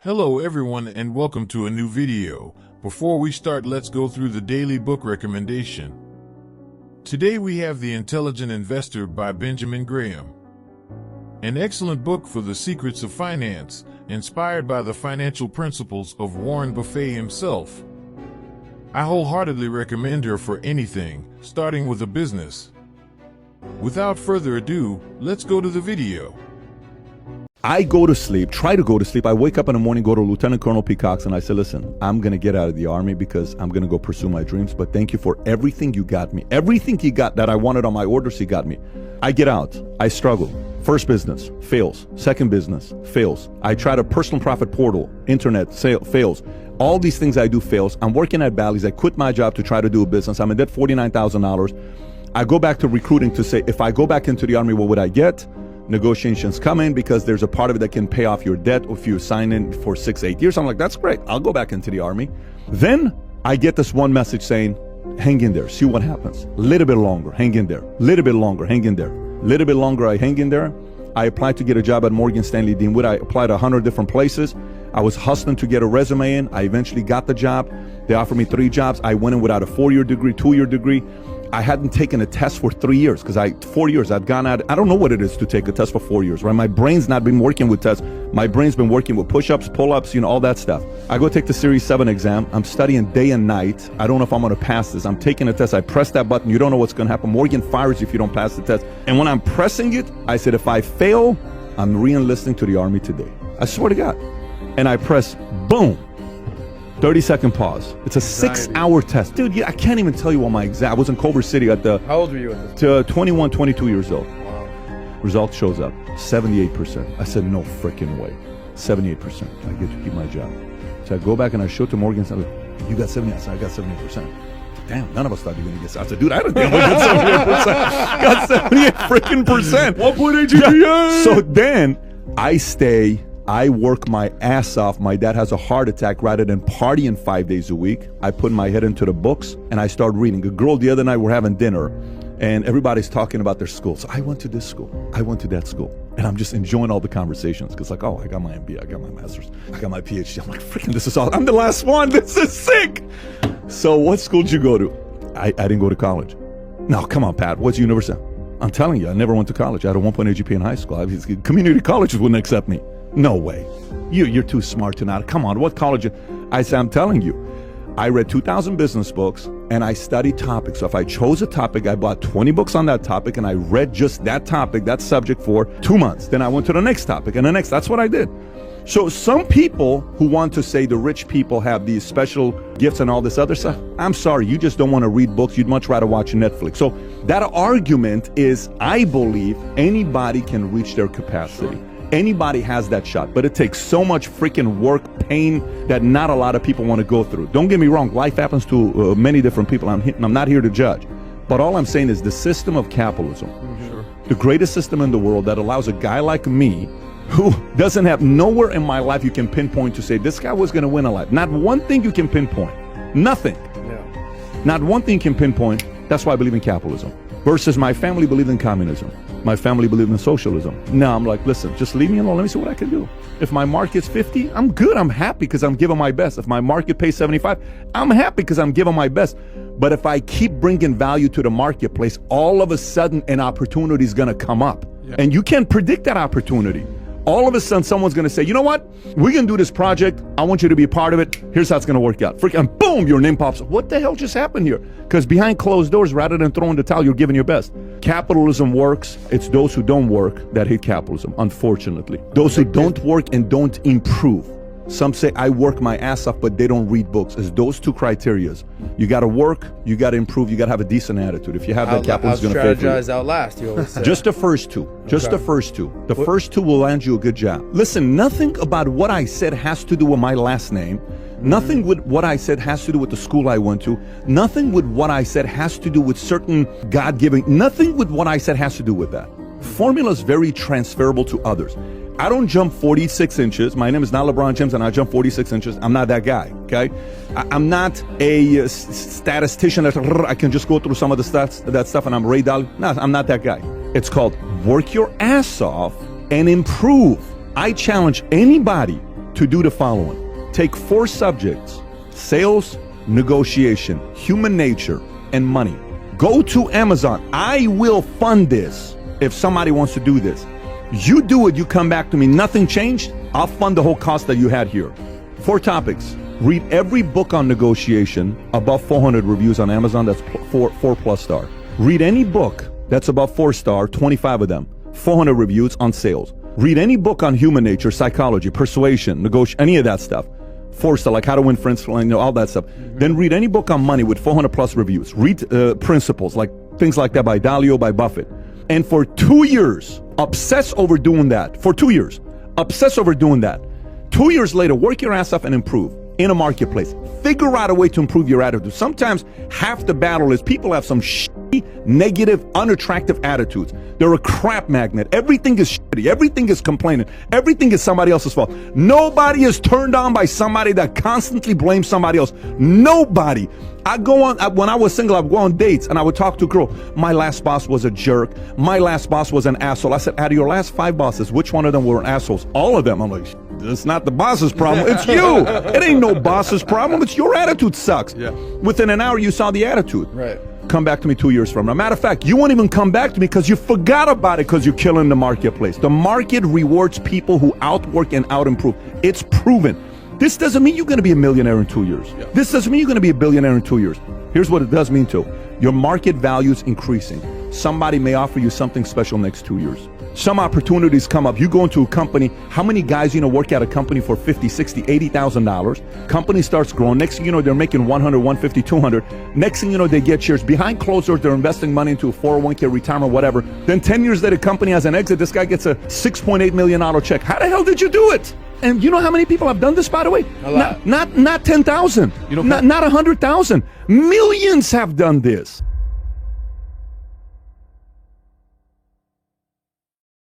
Hello everyone and welcome to a new video. Before we start, let's go through the daily book recommendation. Today we have The Intelligent Investor by Benjamin Graham. An excellent book for the secrets of finance, inspired by the financial principles of Warren Buffett himself. I wholeheartedly recommend her for anything, starting with a business. Without further ado, let's go to the video. I go to sleep, try to go to sleep. I wake up in the morning, go to Lieutenant Colonel Peacocks, and I say, listen, I'm going to get out of the Army because I'm going to go pursue my dreams. But thank you for everything you got me. Everything you got that I wanted on my orders, he got me. I get out. I struggle. First business, fails. Second business, fails. I tried a personal profit portal, internet, fails. All these things I do fails. I'm working at Bally's. I quit my job to try to do a business. I'm in debt $49,000. I go back to recruiting to say, if I go back into the Army, what would I get? Negotiations come in because there's a part of it that can pay off your debt if you sign in for 6-8 years. I'm like, that's great. I'll go back into the Army. Then I get this one message saying, hang in there, see what happens. Little bit longer, hang in there. Little bit longer, hang in there. Little bit longer, I hang in there. I applied to get a job at Morgan Stanley Deanwood. I applied 100 different places. I was hustling to get a resume in. I eventually got the job. They offered me 3 jobs. I went in without a 4-year degree, 2-year degree. I hadn't taken a test for 3 years because 4 years I'd gone out. I don't know what it is to take a test for 4 years, right? My brain's not been working with tests. My brain's been working with push-ups, pull-ups, all that stuff. I go take the Series 7 exam. I'm studying day and night. I don't know if I'm going to pass this. I'm taking a test. I press that button. You don't know what's going to happen. Morgan fires you if you don't pass the test. And when I'm pressing it, I said, if I fail, I'm re-enlisting to the Army today. I swear to God. And I press, boom. 30-second pause. It's a 6-hour test. Dude, I can't even tell you what my exam. I was in Culver City at the... How old were you at this? 21, 22 years old. Wow. Result shows up. 78%. I said, no freaking way. 78%. I get to keep my job. So I go back and I show it to Morgan. I said, you got 70? I said, I got 78%. Damn, none of us thought you were going to get... I said, dude, I didn't think I got 78%. Got 78 freaking percent. 1.8 GPA. Yeah. So then I stay... I work my ass off. My dad has a heart attack. Rather than partying 5 days a week, I put my head into the books and I start reading. A girl the other night, we're having dinner and everybody's talking about their school. So I went to this school. I went to that school. And I'm just enjoying all the conversations because I got my MBA, I got my master's, I got my PhD. I'm like, freaking, this is all. I'm the last one. This is sick. So what school did you go to? I didn't go to college. No, come on, Pat. What's university? I'm telling you, I never went to college. I had a 1.8 GPA in high school. Community colleges wouldn't accept me. No way. You're too smart to not. Come on, what college? I said, I'm telling you, I read 2,000 business books and I studied topics. So if I chose a topic, I bought 20 books on that topic and I read just that topic, that subject for 2 months. Then I went to the next topic and the next. That's what I did. So some people who want to say the rich people have these special gifts and all this other stuff, I'm sorry, you just don't want to read books. You'd much rather watch Netflix. So that argument is, I believe anybody can reach their capacity. Anybody has that shot, but it takes so much freaking work, pain that not a lot of people want to go through. Don't get me wrong, life happens to many different people. I'm not here to judge, but all I'm saying is the system of capitalism, the greatest system in the world that allows a guy like me who doesn't have nowhere in my life you can pinpoint to say this guy was going to win a life. Not one thing you can pinpoint. Nothing. Yeah. Not one thing you can pinpoint. That's why I believe in capitalism. Versus my family believed in communism. My family believed in socialism. Now I'm like, listen, just leave me alone. Let me see what I can do. If my market's 50, I'm good. I'm happy because I'm giving my best. If my market pays 75, I'm happy because I'm giving my best. But if I keep bringing value to the marketplace, all of a sudden an opportunity is going to come up. Yeah. And you can't predict that opportunity. All of a sudden, someone's going to say, you know what? We're going to do this project. I want you to be a part of it. Here's how it's going to work out. And boom, your name pops up. What the hell just happened here? Because behind closed doors, rather than throwing the towel, you're giving your best. Capitalism works. It's those who don't work that hate capitalism, unfortunately. Those who don't work and don't improve. Some say, I work my ass off, but they don't read books. It's those two criterias. You got to work, you got to improve, you got to have a decent attitude. If you have that, capitalism is going to pay for you. Strategize, outlast, you always say. Just the first two. Just the first two. The first two will land you a good job. Listen, nothing about what I said has to do with my last name. Nothing with what I said has to do with the school I went to. Nothing with what I said has to do with certain God-giving. Nothing with what I said has to do with that. Formula is very transferable to others. I don't jump 46 inches. My name is not LeBron James and I jump 46 inches. I'm not that guy, okay? I'm not a statistician that I can just go through some of the stats, that stuff and I'm Ray Dalio. No, I'm not that guy. It's called work your ass off and improve. I challenge anybody to do the following. Take 4 subjects: sales, negotiation, human nature, and money. Go to Amazon. I will fund this if somebody wants to do this. You do it, you come back to me, nothing changed, I'll fund the whole cost that you had here. 4 topics. Read every book on negotiation above 400 reviews on Amazon, that's 4+ star. Read any book that's above 4 star, 25 of them, 400 reviews on sales. Read any book on human nature, psychology, persuasion, negotiation, any of that stuff. 4 star, like how to win friends, all that stuff. Then read any book on money with 400+ reviews. Read Principles, like things like that by Dalio, by Buffett. And for 2 years, obsess over doing that. For 2 years, obsess over doing that. 2 years later, work your ass off and improve in a marketplace. Figure out a way to improve your attitude. Sometimes half the battle is people have some shitty, negative, unattractive attitudes. They're a crap magnet. Everything is shitty. Everything is complaining. Everything is somebody else's fault. Nobody is turned on by somebody that constantly blames somebody else. Nobody. When I was single, I would go on dates and I would talk to a girl. My last boss was a jerk. My last boss was an asshole. I said, out of your last 5 bosses, which one of them were assholes? All of them. I'm like, it's not the boss's problem. It's you. It ain't no boss's problem. It's your attitude sucks. Yeah. Within an hour, you saw the attitude. Right. Come back to me 2 years from now. Matter of fact, you won't even come back to me because you forgot about it because you're killing the marketplace. The market rewards people who outwork and out-improve. It's proven. This doesn't mean you're going to be a millionaire in 2 years. Yeah. This doesn't mean you're going to be a billionaire in 2 years. Here's what it does mean too. Your market value is increasing. Somebody may offer you something special next 2 years. Some opportunities come up. You go into a company, how many guys work at a company for $50, $60, $80,000? Company starts growing. Next thing you know, they're making 100, 150, 200. Next thing you know, they get shares. Behind closed doors, they're investing money into a 401k, retirement, whatever. Then 10 years later, company has an exit. This guy gets a $6.8 million check. How the hell did you do it? And you know how many people have done this, by the way? A lot. Not 10,000. Not 100,000. Millions have done this.